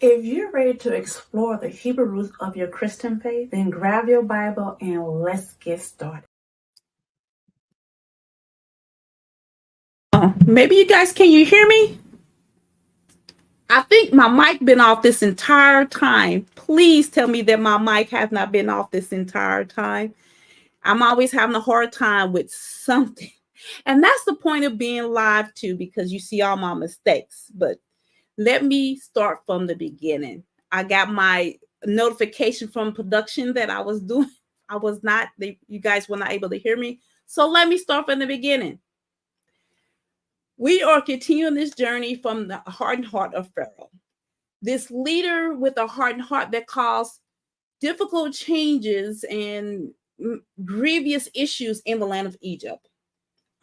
If you're ready to explore the Hebrew roots of your Christian faith, then grab your Bible and let's get started. Maybe you guys, can you hear me? I think my mic been off this entire time. Please tell me that my mic has not been off this entire time. I'm always having a hard time with something. And that's the point of being live too, because you see all my mistakes. But let me start from the beginning. I got my notification from production that I was doing. You guys were not able to hear me. So let me start from the beginning. We are continuing this journey from the hardened heart of Pharaoh. This leader with a hardened heart that caused difficult changes and grievous issues in the land of Egypt.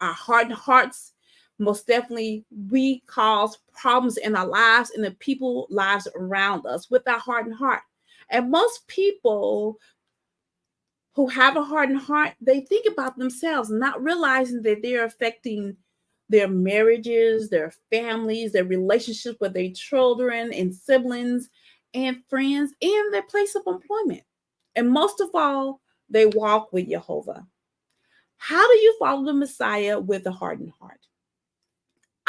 Our hardened hearts, most definitely, we cause problems in our lives and the people lives around us with our hardened heart. And most people who have a hardened heart, they think about themselves, not realizing that they're affecting their marriages, their families, their relationships with their children and siblings and friends, and their place of employment. And most of all, they walk with Yehovah. How do you follow the Messiah with a hardened heart?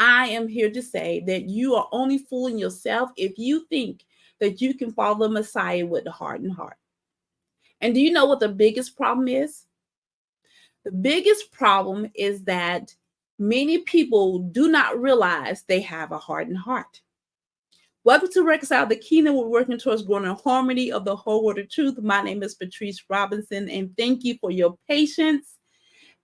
I am here to say that you are only fooling yourself if you think that you can follow the Messiah with a hardened heart. And do you know what the biggest problem is? The biggest problem is that many people do not realize they have a hardened heart. Welcome to Reconcile the Kingdom. We're working towards growing in harmony of the whole word of truth. My name is Patrice Robinson, and thank you for your patience.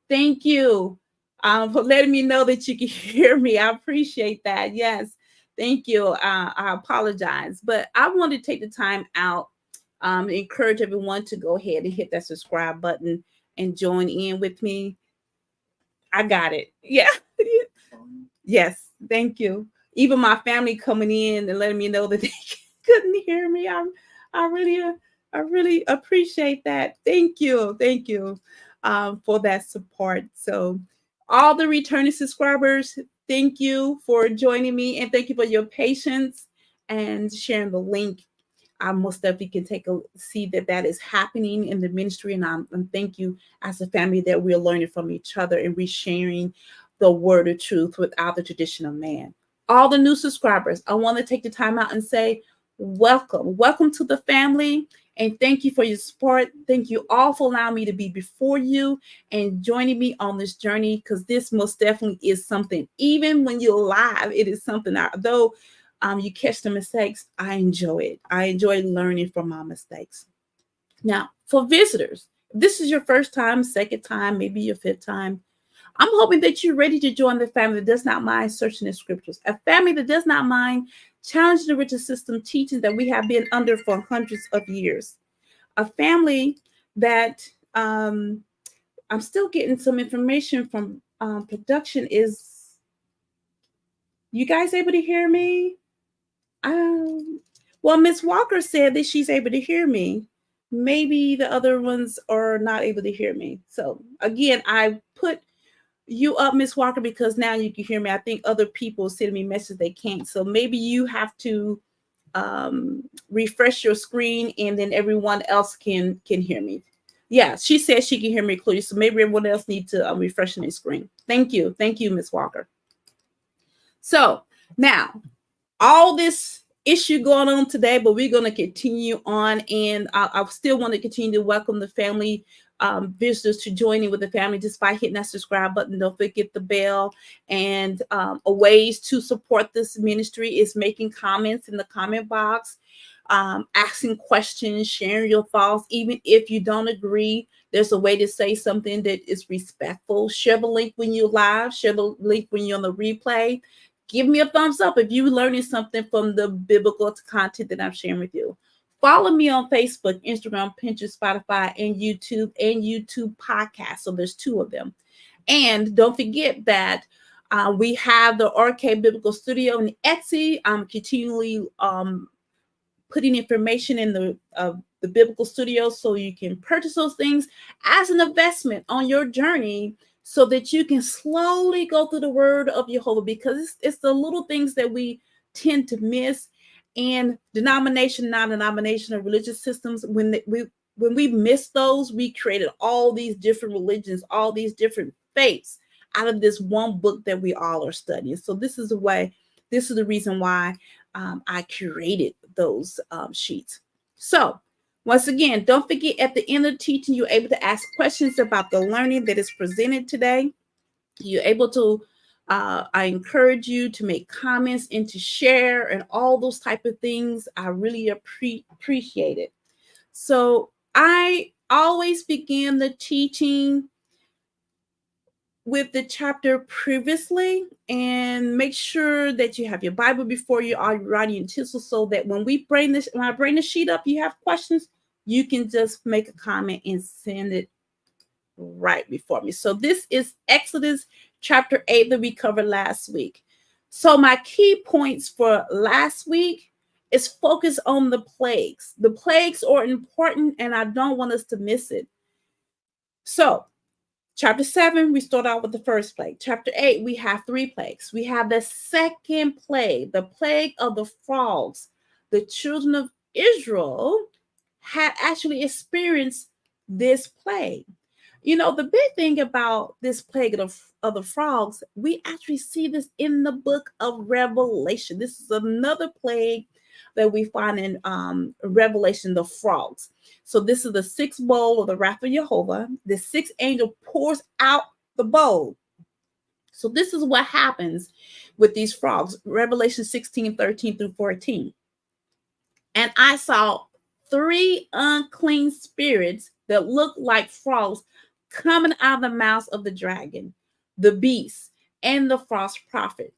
Thank you for letting me know that you can hear me. I appreciate that. Yes, thank you. I apologize, but I want to take the time out and encourage everyone to go ahead and hit that subscribe button and join in with me. I got it. Yeah. Yes. Thank you. Even my family coming in and letting me know that they couldn't hear me. I really appreciate that. Thank you. Thank you for that support. So all the returning subscribers, thank you for joining me, and thank you for your patience and sharing the link. I most definitely can see that is happening in the ministry, and thank you as a family that we're learning from each other and we're sharing the word of truth without the tradition of man. All the new subscribers, I want to take the time out and say, welcome. Welcome to the family. And thank you for your support. Thank you all for allowing me to be before you and joining me on this journey, because this most definitely is something. Even when you're live, it is something. Though you catch the mistakes, I enjoy it. I enjoy learning from my mistakes. Now, for visitors, if this is your first time, second time, maybe your fifth time, I'm hoping that you're ready to join the family that does not mind searching the scriptures, a family that does not mind challenging the religious system teaching that we have been under for hundreds of years, a family that I'm still getting some information from production. Is you guys able to hear me? Well, Miss Walker said that she's able to hear me. Maybe the other ones are not able to hear me. So again, I put you up, Miss Walker, because now you can hear me. I think other people send me messages they can't. So maybe you have to refresh your screen, and then everyone else can hear me. Yeah, she says she can hear me clearly. So maybe everyone else needs to refresh their screen. Thank you, Miss Walker. So now, all this issue going on today, but we're going to continue on, and I still want to continue to welcome the family visitors to joining with the family just by hitting that subscribe button. Don't forget the bell. And a ways to support this ministry is making comments in the comment box, asking questions, sharing your thoughts. Even if you don't agree, there's a way to say something that is respectful. Share the link when you're live, share the link when you're on the replay. Give me a thumbs up if you're learning something from the biblical content that I'm sharing with you. Follow me on Facebook, Instagram, Pinterest, Spotify, and YouTube Podcast. So there's 2 of them. And don't forget that we have the RK Biblical Studio and Etsy. I'm continually putting information in the Biblical Studio so you can purchase those things as an investment on your journey, so that you can slowly go through the word of Yehovah, because it's the little things that we tend to miss. And denomination, non-denominational religious systems, when we miss those, we created all these different religions, all these different faiths out of this one book that we all are studying. So this is the reason why I curated those sheets. So once again, don't forget, at the end of the teaching, you're able to ask questions about the learning that is presented today. You're able to, I encourage you to make comments and to share and all those type of things. I really appreciate it. So I always begin the teaching with the chapter previously, and make sure that you have your Bible before you, are writing utensils, so that when I bring the sheet up, you have questions, you can just make a comment and send it right before me. So this is Exodus chapter 8 that we covered last week. So my key points for last week is focus on the plagues. The plagues are important, and I don't want us to miss it. So chapter 7, we start out with the first plague. Chapter 8, we have 3 plagues. We have the second plague, the plague of the frogs. The children of Israel had actually experienced this plague. You know, the big thing about this plague of the frogs, we actually see this in the book of Revelation. This is another plague that we find in Revelation, the frogs. So this is the 6th bowl of the wrath of Yehovah. The 6th angel pours out the bowl. So this is what happens with these frogs. Revelation 16:13 through 14. And I saw 3 unclean spirits that looked like frogs coming out of the mouths of the dragon, the beast, and the false prophet.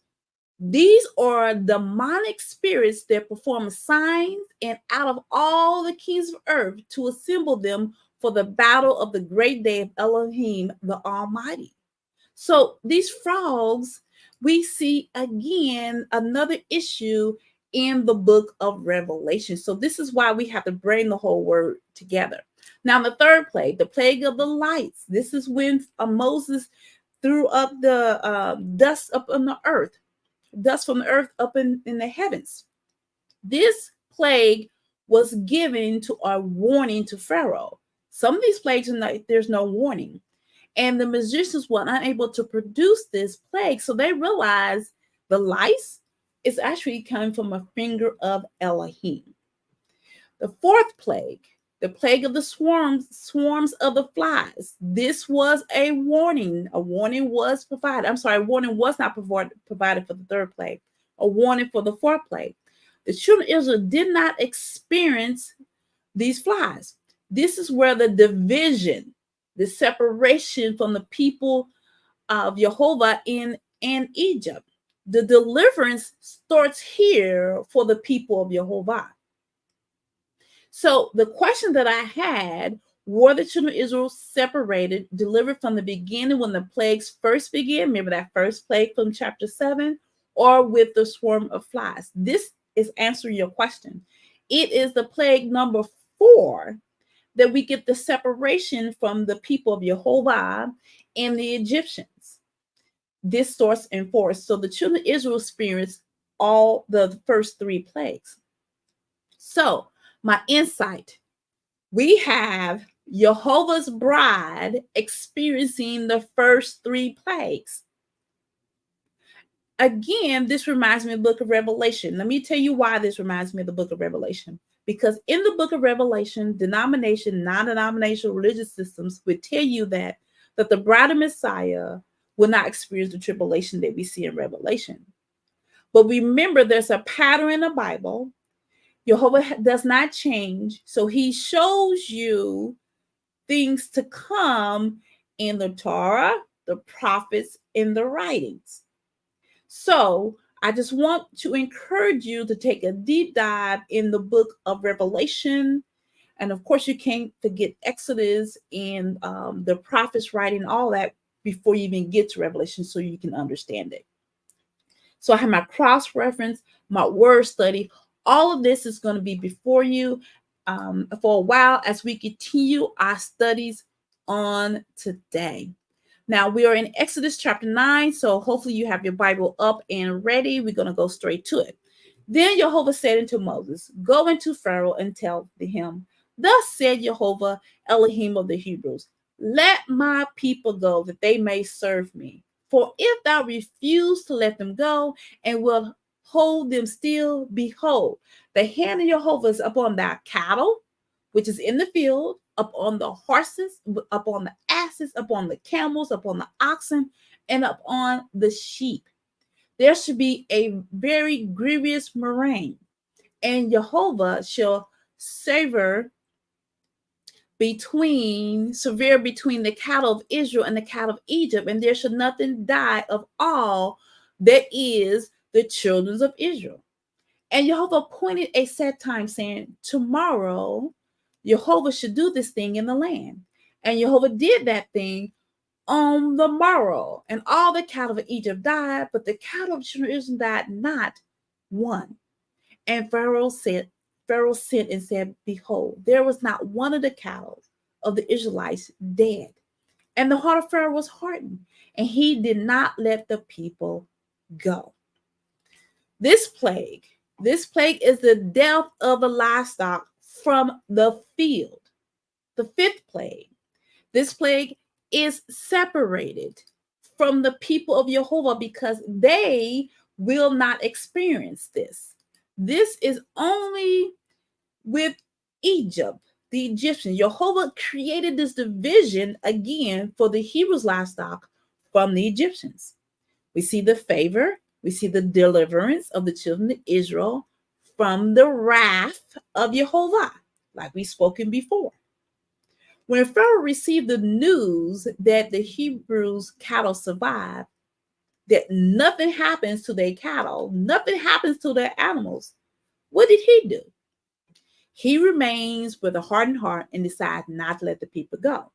These are demonic spirits that perform signs and out of all the kings of earth to assemble them for the battle of the great day of Elohim, the Almighty. So these frogs, we see again another issue in the book of Revelation. So this is why we have to bring the whole word together. Now, the third plague, the plague of the lights. This is when Moses threw up the dust up on the earth, dust from the earth up in the heavens. This plague was given to a warning to Pharaoh. Some of these plagues, there's no warning. And the magicians were unable to produce this plague. So they realized the lice, is actually coming from a finger of Elohim. The fourth plague, the plague of the swarms of the flies. This was a warning. A warning was provided. I'm sorry, a warning was not provided for the third plague. A warning for the fourth plague. The children of Israel did not experience these flies. This is where the division, the separation from the people of Yehovah in Egypt. The deliverance starts here for the people of Yehovah. So the question that I had, were the children of Israel separated, delivered from the beginning when the plagues first began? Remember that first plague from chapter 7, or with the swarm of flies? This is answering your question. It is the plague number 4 that we get the separation from the people of Yehovah and the Egyptians. This starts in 4. So the children of Israel experienced all the first 3 plagues. So my insight, we have Yehovah's bride experiencing the first 3 plagues. Again, this reminds me of the book of Revelation. Let me tell you why this reminds me of the book of Revelation. Because in the book of Revelation, non-denominational religious systems would tell you that the bride of Messiah will not experience the tribulation that we see in Revelation. But remember, there's a pattern in the Bible. Yehovah does not change. So he shows you things to come in the Torah, the prophets, in the writings. So I just want to encourage you to take a deep dive in the book of Revelation. And of course, you can't forget Exodus and the prophets writing all that before you even get to Revelation, so you can understand it. So I have my cross-reference, my word study. All of this is going to be before you for a while as we continue our studies on today. Now we are in Exodus chapter 9, so hopefully you have your Bible up and ready. We're going to go straight to it. Then Yehovah said unto Moses, go into Pharaoh and tell him, thus said Yehovah, Elohim of the Hebrews, let my people go that they may serve me. For if thou refuse to let them go and will hold them still, behold, the hand of Yehovah is upon thy cattle, which is in the field, upon the horses, upon the asses, upon the camels, upon the oxen, and upon the sheep. There should be a very grievous murrain, and Yehovah shall sever between the cattle of Israel and the cattle of Egypt, and there shall nothing die of all that is the children of Israel. And Yehovah appointed a set time, saying, tomorrow Yehovah should do this thing in the land. And Yehovah did that thing on the morrow, and all the cattle of Egypt died, but the cattle of Israel died not one. And Pharaoh sent and said, behold, there was not one of the cattle of the Israelites dead. And the heart of Pharaoh was hardened, and he did not let the people go. This plague is the death of the livestock from the field. The 5th plague. This plague is separated from the people of Yehovah because they will not experience this. This is only with Egypt, the Egyptians. Yehovah created this division again for the Hebrews livestock from the Egyptians. We see the favor, we see the deliverance of the children of Israel from the wrath of Yehovah, like we've spoken before. When Pharaoh received the news that the Hebrews' cattle survived, that nothing happens to their cattle, nothing happens to their animals, what did he do? He remains with a hardened heart and decides not to let the people go.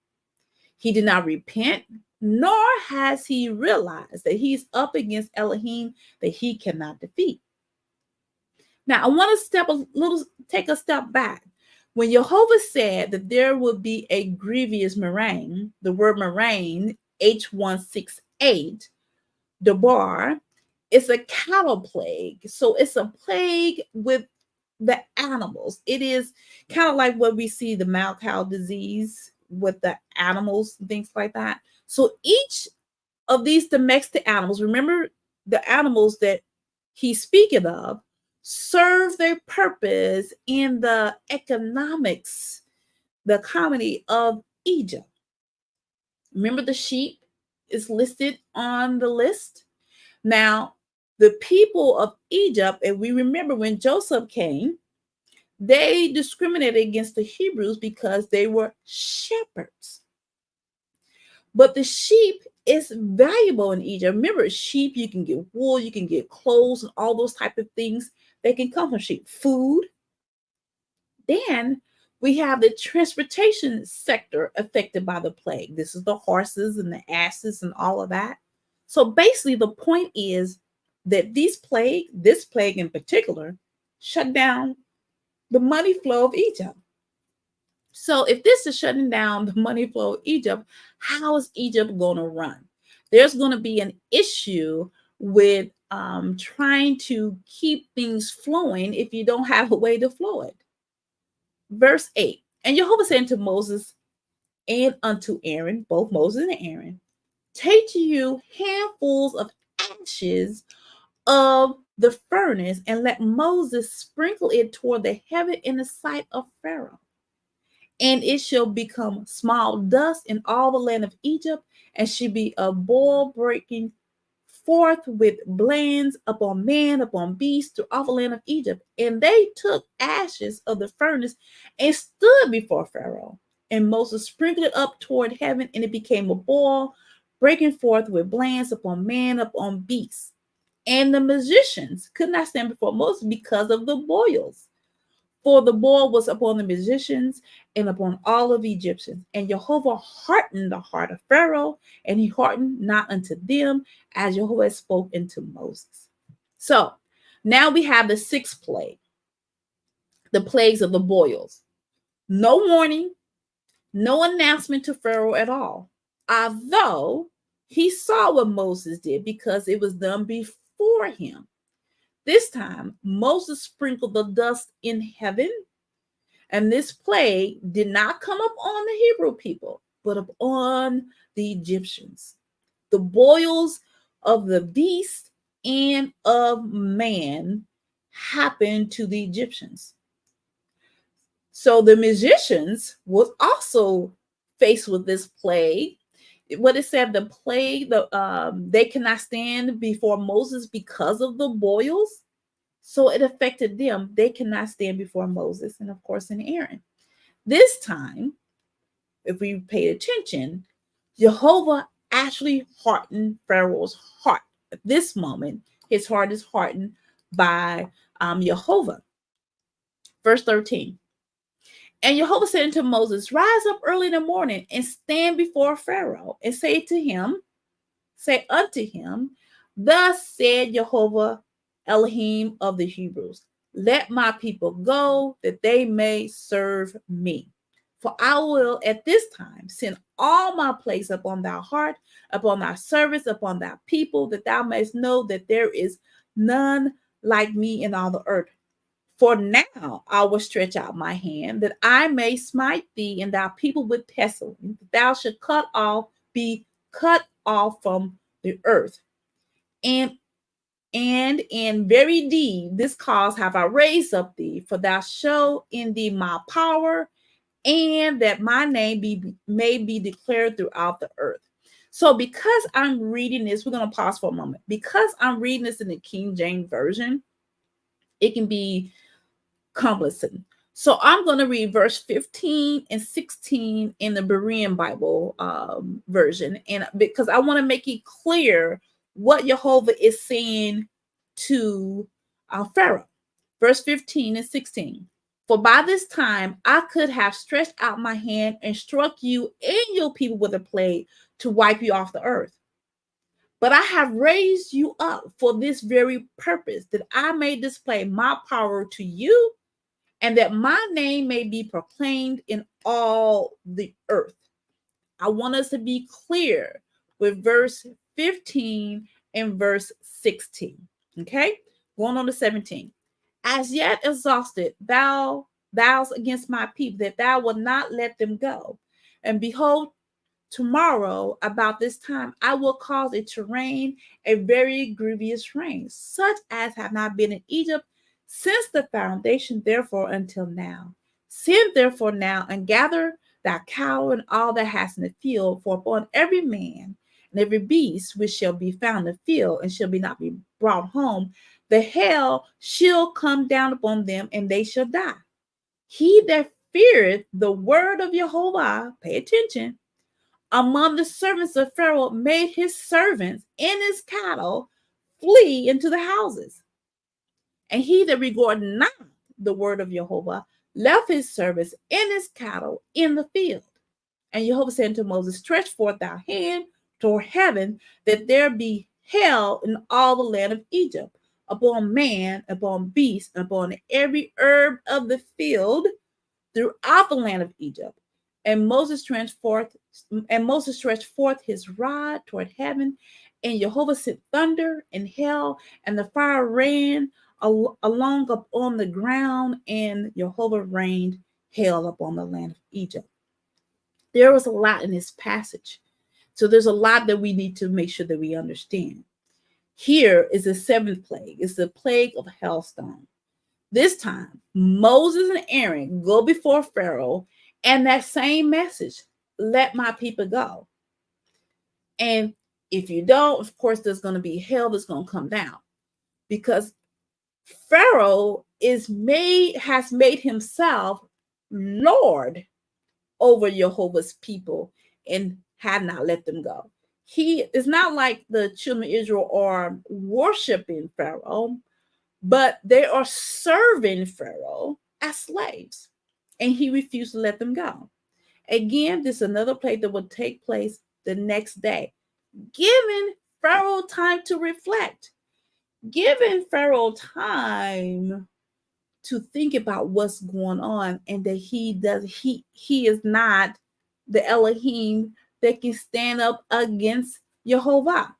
He did not repent, nor has he realized that he's up against Elohim that he cannot defeat. Now, I want to take a step back. When Yehovah said that there would be a grievous murrain, the word murrain, H168, Debar, it's a cattle plague. So it's a plague with the animals. It is kind of like what we see, the mad cow disease with the animals and things like that. So each of these domestic animals, remember the animals that he speaketh of serve their purpose in the economics, the economy of Egypt. Remember, the sheep is listed on the list. Now, the people of Egypt, and we remember when Joseph came, they discriminated against the Hebrews because they were shepherds. But the sheep is valuable in Egypt. Remember, sheep, you can get wool, you can get clothes, and all those type of things that can come from sheep. Food. Then we have the transportation sector affected by the plague. This is the horses and the asses and all of that. So basically, the point is that this plague in particular, shut down the money flow of Egypt. So if this is shutting down the money flow of Egypt, how is Egypt going to run? There's going to be an issue with trying to keep things flowing if you don't have a way to flow it. Verse 8, and Yehovah said unto Moses and unto Aaron, both Moses and Aaron, take to you handfuls of ashes of the furnace, and let Moses sprinkle it toward the heaven in the sight of Pharaoh. And it shall become small dust in all the land of Egypt, and shall be a boil breaking forth with blains upon man, upon beast, through all the land of Egypt. And they took ashes of the furnace and stood before Pharaoh. And Moses sprinkled it up toward heaven, and it became a boil, breaking forth with blains upon man, upon beast. And the magicians could not stand before Moses because of the boils. For the boil was upon the magicians and upon all of the Egyptians. And Yehovah hardened the heart of Pharaoh, and he hardened not unto them, as Yehovah spoke unto Moses. So now we have the sixth plague, the plagues of the boils. No warning, no announcement to Pharaoh at all. Although he saw what Moses did because it was done before him. This time, Moses sprinkled the dust in heaven, and this plague did not come up on the Hebrew people, but upon the Egyptians. The boils of the beast and of man happened to the Egyptians. So the magicians was also faced with this plague. What it said, the plague, they cannot stand before Moses because of the boils. So it affected them. They cannot stand before Moses and, of course, in Aaron. This time, if we paid attention, Yehovah actually hardened Pharaoh's heart. At this moment, his heart is hardened by Yehovah. Verse 13. And Yehovah said unto Moses, rise up early in the morning and stand before Pharaoh and say unto him, thus said Yehovah Elohim of the Hebrews, let my people go that they may serve me. For I will at this time send all my plagues upon thy heart, upon thy servants, upon thy people, that thou mayest know that there is none like me in all the earth. For now I will stretch out my hand, that I may smite thee and thy people with pestilence, that thou shalt be cut off from the earth. And in very deed, this cause have I raised up thee, for thou show in thee my power, and that my name may be declared throughout the earth. So because I'm reading this, we're going to pause for a moment. Because I'm reading this in the King James Version, it can be cumbersome. So I'm going to read verse 15 and 16 in the Berean Bible version, and because I want to make it clear what Yehovah is saying to Pharaoh. Verse 15 and 16. For by this time I could have stretched out my hand and struck you and your people with a plague to wipe you off the earth. But I have raised you up for this very purpose, that I may display my power to you, and that my name may be proclaimed in all the earth. I want us to be clear with verse 15 and verse 16. Okay, going on to 17. As yet exhausted thou against my people, that thou wilt not let them go. And behold, tomorrow about this time I will cause it to rain, a very grievous rain, such as have not been in Egypt since the foundation, therefore, until now. Send therefore now and gather thy cattle and all that has in the field, for upon every man and every beast which shall be found in the field and shall be not be brought home, the hail shall come down upon them, and they shall die. He that feareth the word of Yehovah, pay attention, among the servants of Pharaoh, made his servants and his cattle flee into the houses. And he that regarded not the word of Yehovah left his servants and his cattle in the field. And Yehovah said to Moses, stretch forth thy hand toward heaven, that there be hail in all the land of Egypt, upon man, upon beast, and upon every herb of the field throughout the land of Egypt. And Moses stretched forth his rod toward heaven, and Jehovah sent thunder and hail, and the fire ran along upon the ground, and Jehovah rained hail upon the land of Egypt. There was a lot in this passage. So there's a lot that we need to make sure that we understand. Here is the seventh plague. It's the plague of hailstone. This time, Moses and Aaron go before Pharaoh, and that same message, let my people go. And if you don't, of course, there's going to be hell that's going to come down, because Pharaoh has made himself Lord over Jehovah's people and had not let them go. He is not like the children of Israel are worshiping Pharaoh, but they are serving Pharaoh as slaves, and he refused to let them go. Again, this is another plague that will take place the next day, giving Pharaoh time to reflect, giving Pharaoh time to think about what's going on, and that he is not the Elohim that can stand up against Yehovah.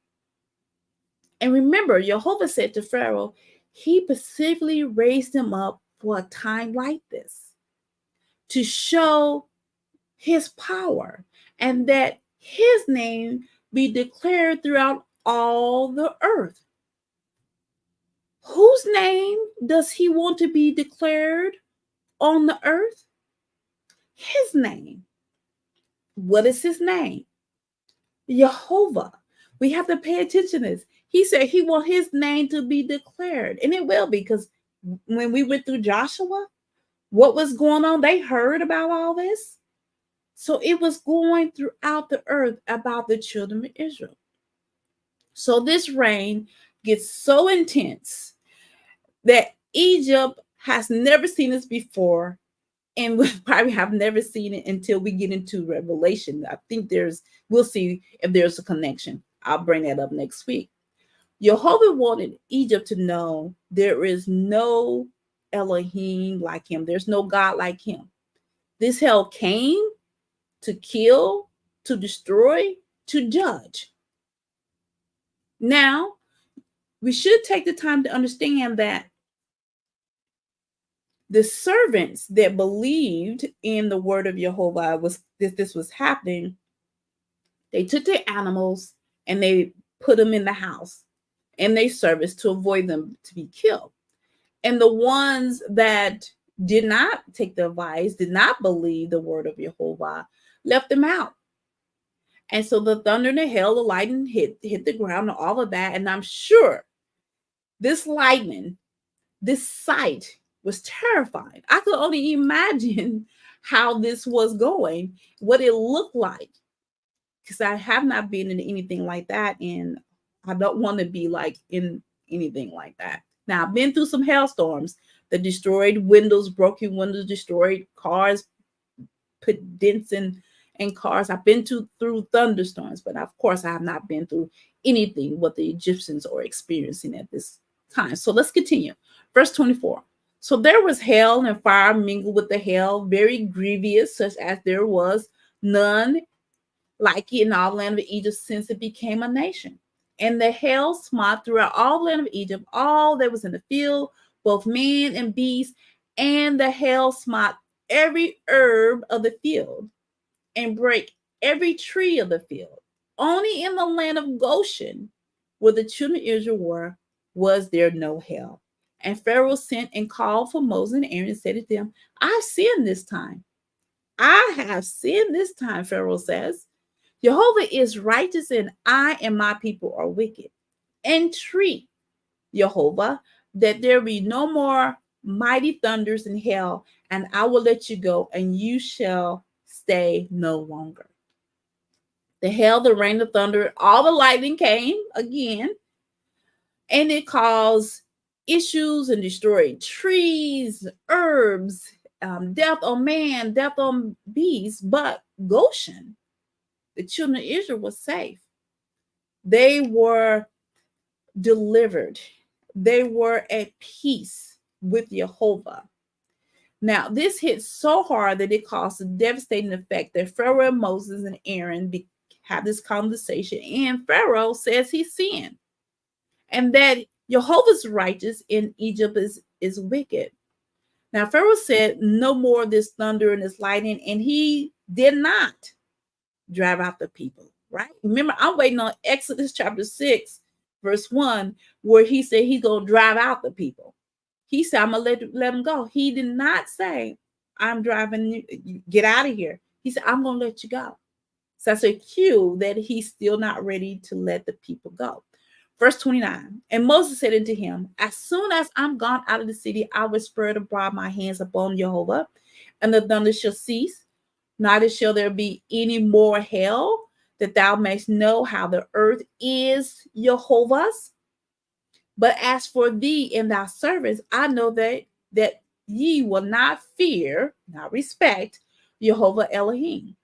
And remember, Yehovah said to Pharaoh, he specifically raised him up for a time like this to show his power, and that his name be declared throughout all the earth. Whose name does he want to be declared on the earth? His name. What is his name? Yehovah. We have to pay attention to this. He said he wants his name to be declared, and it will be, because when we went through Joshua, what was going on, they heard about all this. So it was going throughout the earth about the children of Israel. So this rain gets so intense that Egypt has never seen this before, and we probably have never seen it until we get into Revelation. I think we'll see if there's a connection. I'll bring that up next week. Yehovah wanted Egypt to know there is no Elohim like him. There's no God like him. This hell came to kill, to destroy, to judge. Now, we should take the time to understand that the servants that believed in the word of Yehovah this was happening. They took their animals and they put them in the house and they service to avoid them to be killed. And the ones that did not take the advice, did not believe the word of Yehovah, left them out. And so the thunder and the hail, the lightning hit the ground and all of that. And I'm sure this lightning, this sight was terrifying. I could only imagine how this was going, what it looked like, because I have not been in anything like that, and I don't want to be like in anything like that. Now, I've been through some hailstorms that destroyed windows, broken windows, destroyed cars, put dents in cars. I've been through thunderstorms, but of course, I have not been through anything what the Egyptians are experiencing at this time. So let's continue. Verse 24. So there was hail and fire mingled with the hail, very grievous, such as there was none like it in all the land of Egypt since it became a nation. And the hail smote throughout all the land of Egypt, all that was in the field, both man and beast, and the hail smote every herb of the field, and break every tree of the field. Only in the land of Goshen, where the children of Israel were, was there no hell. And Pharaoh sent and called for Moses and Aaron and said to them, I sinned this time. I have sinned this time, Pharaoh says. Yehovah is righteous and I and my people are wicked. Entreat Yehovah that there be no more mighty thunders in hell, and I will let you go, and you shall stay no longer. The hail, the rain, the thunder, all the lightning came again, and it caused issues and destroyed trees, herbs, death on man, death on beasts. But Goshen, the children of Israel, was safe. They were delivered. They were at peace with Yehovah. Now, this hit so hard that it caused a devastating effect that Pharaoh and Moses and Aaron have this conversation, and Pharaoh says he sinned and that Jehovah's righteous in Egypt is wicked. Now, Pharaoh said no more of this thunder and this lightning, and he did not drive out the people, right? Remember, I'm waiting on Exodus chapter 6, verse 1, where he said he's going to drive out the people. He said, I'm going to let them go. He did not say, I'm driving you, get out of here. He said, I'm going to let you go. So that's a cue that he's still not ready to let the people go. Verse 29, and Moses said unto him, as soon as I'm gone out of the city, I will spread abroad my hands upon Yehovah, and the thunder shall cease, neither shall there be any more hail, that thou mayst know how the earth is Yehovah's. But as for thee and thy servants, I know that ye will not fear, not respect, Yehovah Elohim.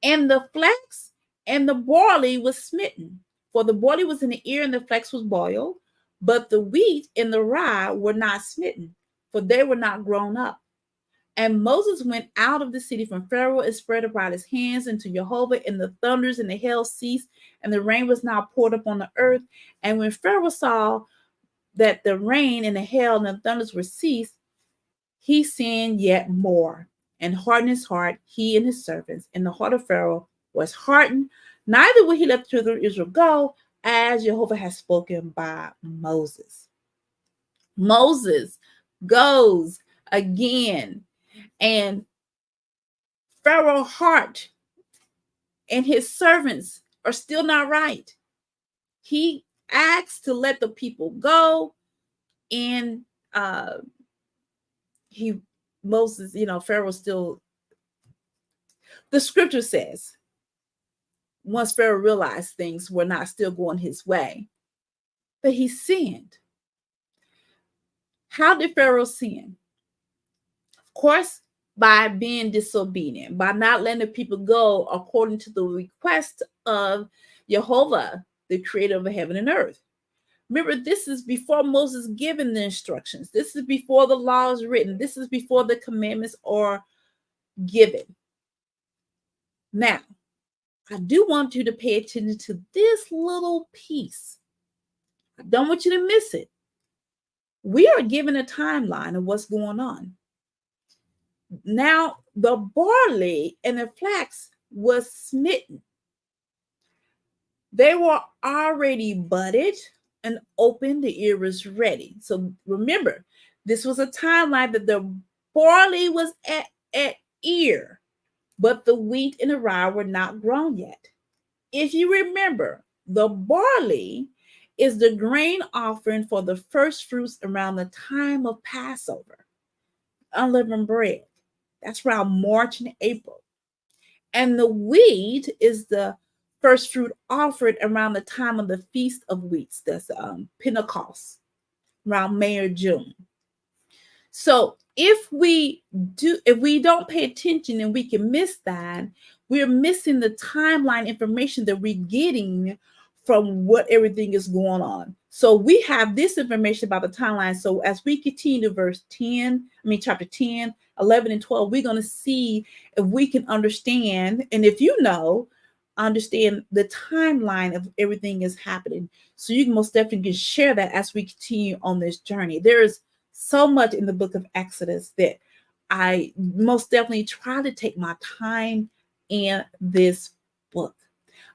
And the flax and the barley was smitten, for the barley was in the ear and the flax was boiled, but the wheat and the rye were not smitten, for they were not grown up. And Moses went out of the city from Pharaoh and spread abroad his hands unto Yehovah, and the thunders and the hail ceased, and the rain was now poured upon the earth. And when Pharaoh saw that the rain and the hail and the thunders were ceased, he sinned yet more and hardened his heart, he and his servants. And the heart of Pharaoh was hardened, neither would he let the children of Israel go, as Yehovah has spoken by Moses. Moses goes again, and Pharaoh's heart and his servants are still not right. He asks to let the people go, and Moses, Pharaoh still, the scripture says, once Pharaoh realized things were not still going his way, that he sinned. How did Pharaoh sin? Of course, by being disobedient, by not letting the people go according to the request of Yehovah, the creator of heaven and earth. Remember, this is before Moses given the instructions. This is before the law is written. This is before the commandments are given. Now, I do want you to pay attention to this little piece. I don't want you to miss it. We are given a timeline of what's going on. Now, the barley and the flax was smitten. They were already budded and open. The ear was ready. So remember, this was a timeline that the barley was at ear, but the wheat and the rye were not grown yet. If you remember, the barley is the grain offering for the first fruits around the time of Passover, unleavened bread. That's around March and April. And the wheat is the first fruit offered around the time of the Feast of Weeks. That's Pentecost, around May or June. So if we don't pay attention and we can miss that, we're missing the timeline information that we're getting from what everything is going on. So we have this information about the timeline. So as we continue to chapter 10, 11, and 12, we're going to see if we can understand, and if understand the timeline of everything is happening. So you can most definitely share that as we continue on this journey. There is so much in the book of Exodus that I most definitely try to take my time in this book.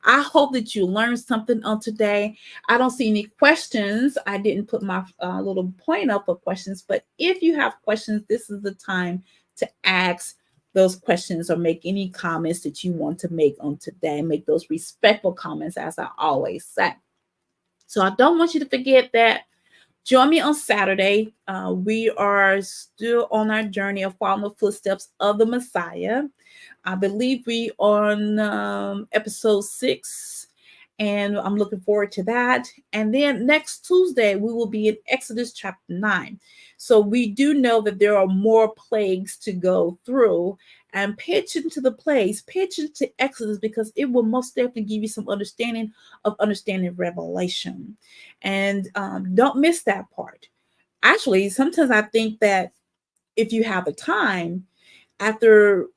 I hope that you learned something on today. I don't see any questions. I didn't put my little point up for questions, but if you have questions, this is the time to ask those questions or make any comments that you want to make on today. Make those respectful comments, as I always say. So I don't want you to forget that. Join me on Saturday. We are still on our journey of following the footsteps of the Messiah. I believe we on episode 6, and I'm looking forward to that. And then next Tuesday, we will be in Exodus chapter 9. So we do know that there are more plagues to go through. And pay attention to the plagues, pay attention to Exodus, because it will most definitely give you some understanding of understanding Revelation. And don't miss that part. Actually, sometimes I think that if you have the time, after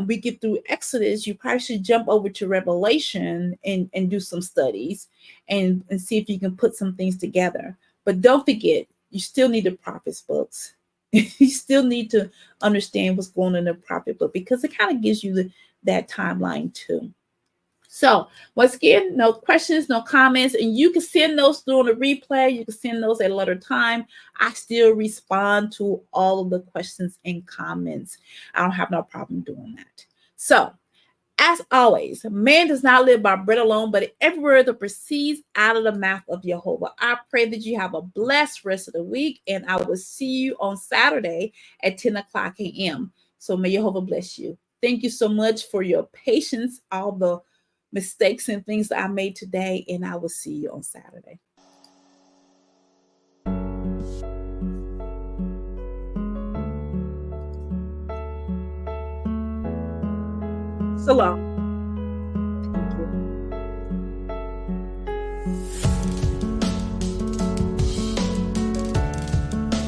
we get through Exodus, you probably should jump over to Revelation and do some studies and see if you can put some things together. But don't forget, you still need the prophets books. You still need to understand what's going on in the prophet book, because it kind of gives you that timeline too. So once again, no questions, no comments, and you can send those through on the replay. You can send those at a later time. I still respond to all of the questions and comments. I don't have no problem doing that. So as always, man does not live by bread alone, but every word that proceeds out of the mouth of Yehovah. I pray that you have a blessed rest of the week, and I will see you on Saturday at 10 o'clock a.m. So may Yehovah bless you. Thank you so much for your patience, all the mistakes and things that I made today, and I will see you on Saturday. Salam.